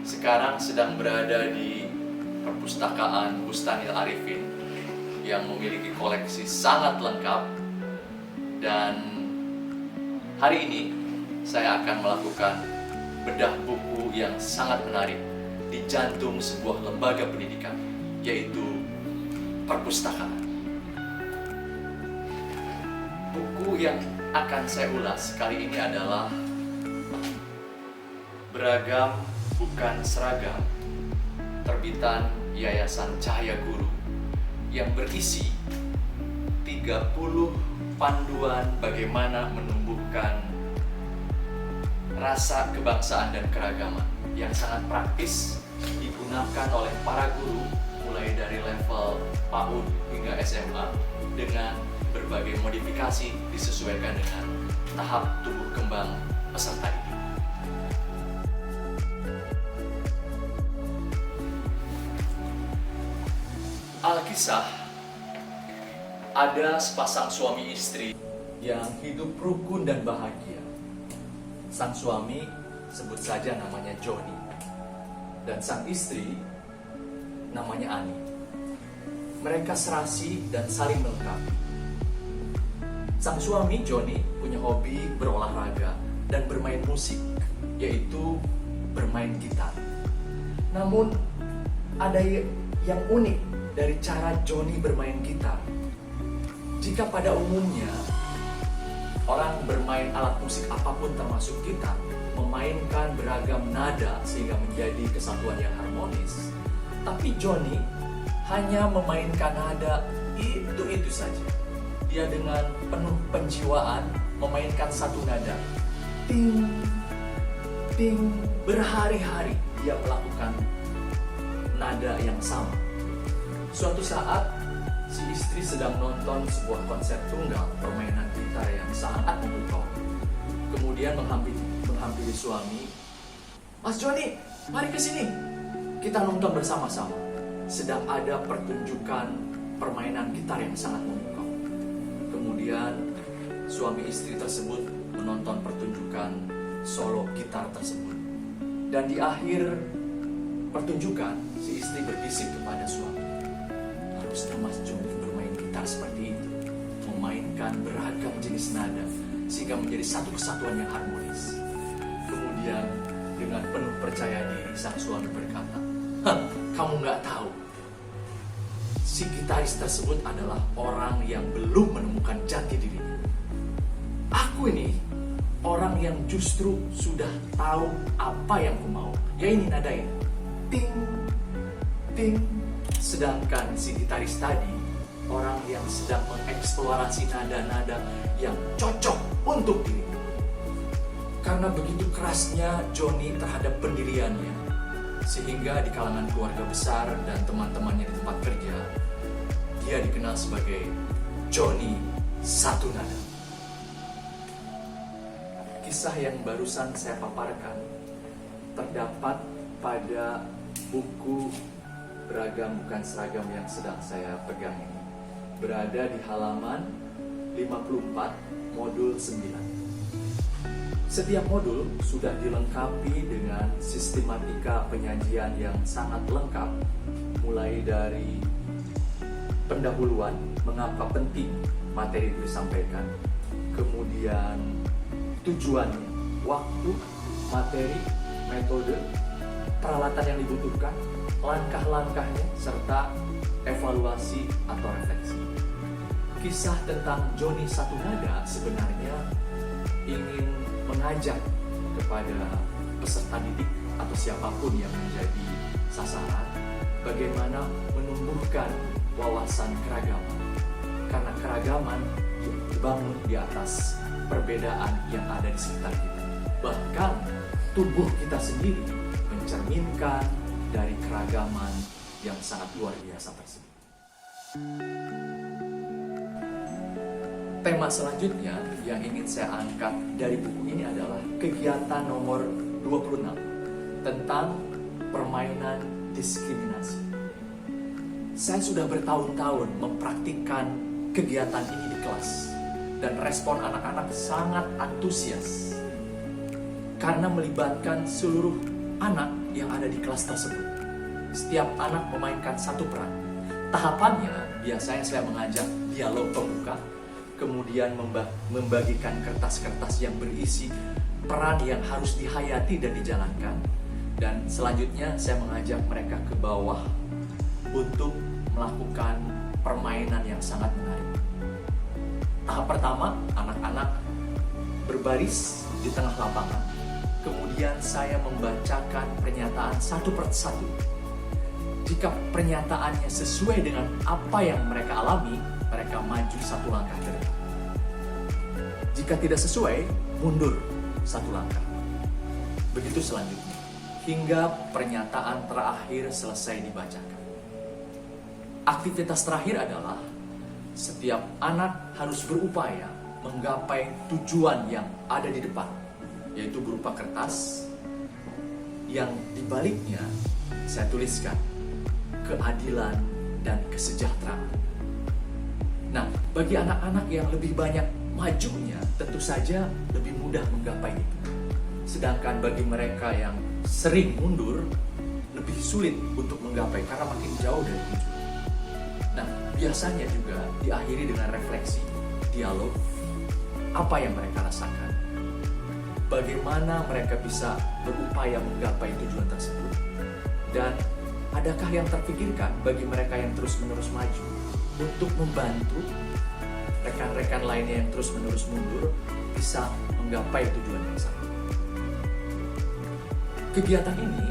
sekarang sedang berada di perpustakaan Bustanil Arifin yang memiliki koleksi sangat lengkap. Dan hari ini saya akan melakukan bedah buku yang sangat menarik di jantung sebuah lembaga pendidikan, yaitu perpustakaan. Buku yang akan saya ulas kali ini adalah Beragam Bukan Seragam, terbitan Yayasan Cahaya Guru, yang berisi 30 panduan bagaimana menumbuhkan rasa kebangsaan dan keragaman yang sangat praktis digunakan oleh para guru mulai dari level PAUD hingga SMA dengan berbagai modifikasi disesuaikan dengan tahap tumbuh kembang peserta didik. Alkisah, ada sepasang suami istri yang hidup rukun dan bahagia. Sang suami sebut saja namanya Joni, dan sang istri namanya Ani. Mereka serasi dan saling melengkapi. Sang suami Joni punya hobi berolahraga dan bermain musik, yaitu bermain gitar. Namun ada yang unik dari cara Joni bermain gitar. Jika pada umumnya orang bermain alat musik apapun termasuk gitar memainkan beragam nada sehingga menjadi kesatuan yang harmonis, tapi Joni hanya memainkan nada itu saja. Dia dengan penuh penjiwaan memainkan satu nada, ting ting, berhari-hari dia melakukan nada yang sama. Suatu saat, si istri sedang nonton sebuah konser tunggal permainan gitar yang sangat memukau. Kemudian menghampiri suami, "Mas Joni, mari ke sini. Kita nonton bersama-sama." Sedang ada pertunjukan permainan gitar yang sangat memukau. Kemudian suami istri tersebut menonton pertunjukan solo gitar tersebut. Dan di akhir pertunjukan, si istri berbisik kepada suami, "Harusnya Mas Joni bermain gitar seperti itu, memainkan beragam jenis nada sehingga menjadi satu kesatuan yang harmonis." Kemudian dengan penuh percaya diri sang suami berkata, "Kamu nggak tahu, si gitaris tersebut adalah orang yang belum menemukan jati dirinya. Aku ini orang yang justru sudah tahu apa yang ku mau. Ya ini nada ini, ting ting." Sedangkan si gitaris tadi orang yang sedang mengeksplorasi nada-nada yang cocok untuk dirinya. Karena begitu kerasnya Joni terhadap pendiriannya, sehingga di kalangan keluarga besar dan teman-temannya di tempat kerja, dia dikenal sebagai Joni Satu Nada. Kisah yang barusan saya paparkan terdapat pada buku Beragam Bukan Seragam yang sedang saya pegang ini. Berada di halaman 54, modul 9. Setiap modul sudah dilengkapi dengan sistematika penyajian yang sangat lengkap, mulai dari pendahuluan, mengapa penting materi itu disampaikan, kemudian tujuannya, waktu, materi, metode, peralatan yang dibutuhkan, langkah-langkahnya, serta evaluasi atau refleksi. Kisah tentang Joni Satu Nada sebenarnya ingin mengajak kepada peserta didik atau siapapun yang menjadi sasaran bagaimana menumbuhkan wawasan keragaman. Karena keragaman dibangun di atas perbedaan yang ada di sekitar kita. Bahkan tubuh kita sendiri mencerminkan dari keragaman yang sangat luar biasa tersebut. Tema selanjutnya yang ingin saya angkat dari buku ini adalah kegiatan nomor 26 tentang permainan diskriminasi. Saya sudah bertahun-tahun mempraktikkan kegiatan ini di kelas dan respon anak-anak sangat antusias karena melibatkan seluruh anak yang ada di kelas tersebut. Setiap anak memainkan satu peran. Tahapannya biasanya saya mengajak dialog pembuka, kemudian membagikan kertas-kertas yang berisi peran yang harus dihayati dan dijalankan. Dan selanjutnya saya mengajak mereka ke bawah untuk melakukan permainan yang sangat menarik. Tahap pertama, anak-anak berbaris di tengah lapangan. Kemudian saya membacakan pernyataan satu persatu. Jika pernyataannya sesuai dengan apa yang mereka alami, mereka maju satu langkah ke depan. Jika tidak sesuai, mundur satu langkah. Begitu selanjutnya, hingga pernyataan terakhir selesai dibacakan. Aktivitas terakhir adalah setiap anak harus berupaya menggapai tujuan yang ada di depan, yaitu berupa kertas yang dibaliknya saya tuliskan keadilan dan kesejahteraan. Nah, bagi anak-anak yang lebih banyak majunya, tentu saja lebih mudah menggapai itu. Sedangkan bagi mereka yang sering mundur, lebih sulit untuk menggapai karena makin jauh dari tujuan. Nah, biasanya juga diakhiri dengan refleksi, dialog, apa yang mereka rasakan, bagaimana mereka bisa berupaya menggapai tujuan tersebut, dan adakah yang terpikirkan bagi mereka yang terus-menerus maju untuk membantu rekan-rekan lainnya yang terus-menerus mundur bisa menggapai tujuan yang sama. Kegiatan ini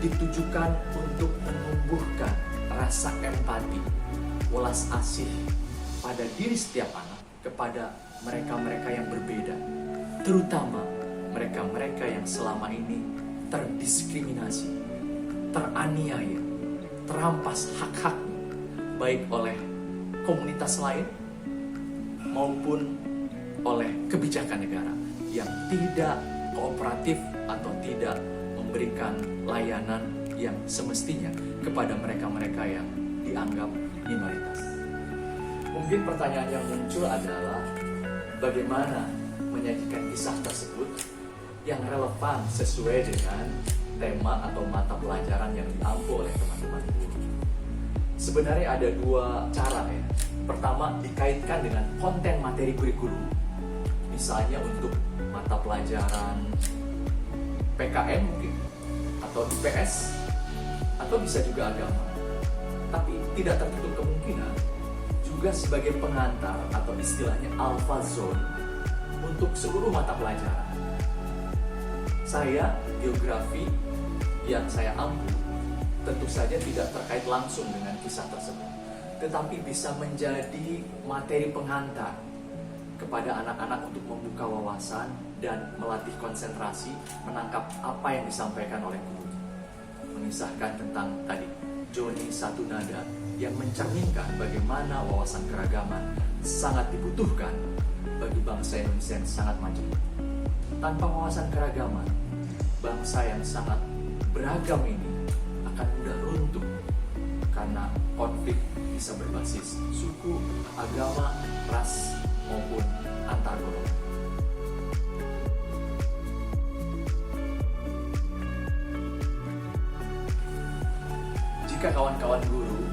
ditujukan untuk menumbuhkan rasa empati, welas asih pada diri setiap anak kepada mereka-mereka yang berbeda, terutama mereka-mereka yang selama ini terdiskriminasi, teraniaya, terampas hak-haknya, baik oleh komunitas lain maupun oleh kebijakan negara yang tidak kooperatif atau tidak memberikan layanan yang semestinya kepada mereka-mereka yang dianggap minoritas. Mungkin pertanyaan yang muncul adalah bagaimana menyajikan kisah tersebut yang relevan sesuai dengan tema atau mata pelajaran yang diampu oleh teman-teman guru. Sebenarnya ada dua cara ya. Pertama, dikaitkan dengan konten materi kurikulum. Misalnya untuk mata pelajaran PKN mungkin, atau IPS, atau bisa juga agama. Tapi tidak tertutup kemungkinan juga sebagai pengantar atau istilahnya alpha zone untuk seluruh mata pelajaran. Saya, geografi yang saya ampu tentu saja tidak terkait langsung dengan kisah tersebut, tetapi bisa menjadi materi pengantar kepada anak-anak untuk membuka wawasan dan melatih konsentrasi menangkap apa yang disampaikan oleh gurunya. Mengisahkan tentang tadi Joni satu nada yang mencerminkan bagaimana wawasan keragaman sangat dibutuhkan bagi bangsa Indonesia yang sangat maju. Tanpa wawasan keragaman, bangsa yang sangat beragam ini akan mudah runtuh karena konflik bisa berbasis suku, agama, ras, maupun antar golongan. Jika kawan-kawan guru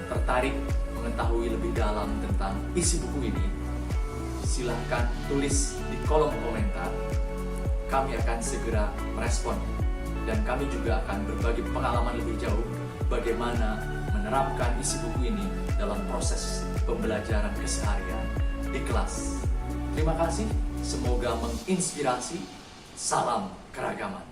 tertarik mengetahui lebih dalam tentang isi buku ini, silahkan tulis di kolom komentar. Kami akan segera merespon dan kami juga akan berbagi pengalaman lebih jauh bagaimana menerapkan isi buku ini dalam proses pembelajaran keseharian di kelas. Terima kasih, semoga menginspirasi. Salam keragaman.